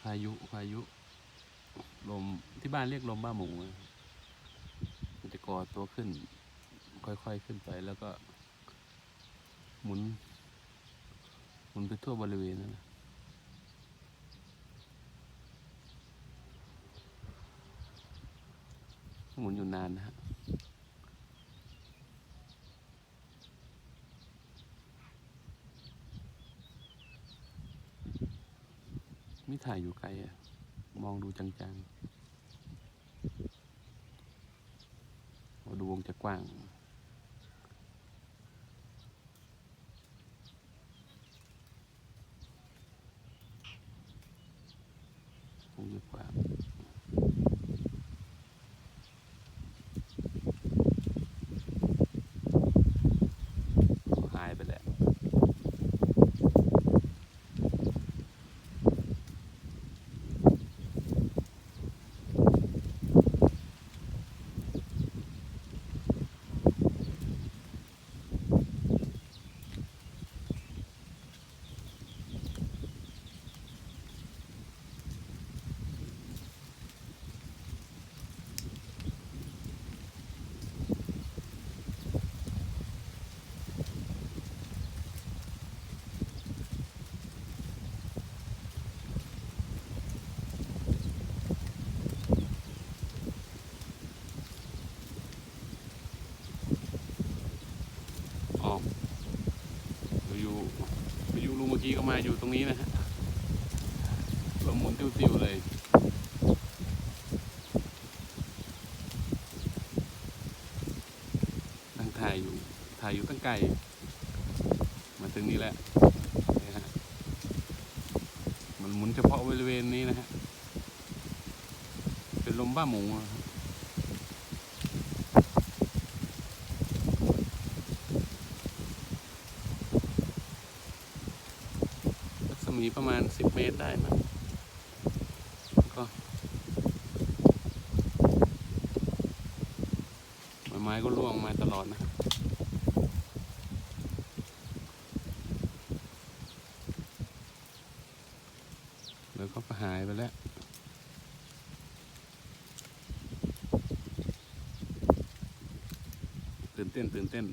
พายุลมที่บ้านเรียกลมบ้าหมูมันจะก่อตัวขึ้นค่อยๆขึ้นไปแล้วก็หมุนไปทั่วบริเวณนั่นแหละหมุนอยู่นานนะฮะไม่ถ่ายอยู่ไกลอะมองดูจางๆดูวงจะกว้างวงจะกว้างหายไปแล้วอยู่ลูเมื่อกี้ก็มาอยู่ตรงนี้นะฮะลมหมุนติ้วๆเลยนั่งถ่ายอยู่ตั้งไกลมาถึงนี้แหละนะฮะมันหมุนเฉพาะบริเวณนี้นะฮะเป็นลมบ้าหมูมีประมาณ10 เมตรได้มั้งก็ไม้ก็ร่วงมาตลอดนะแล้วก็หายไปแล้วตื่นเต้น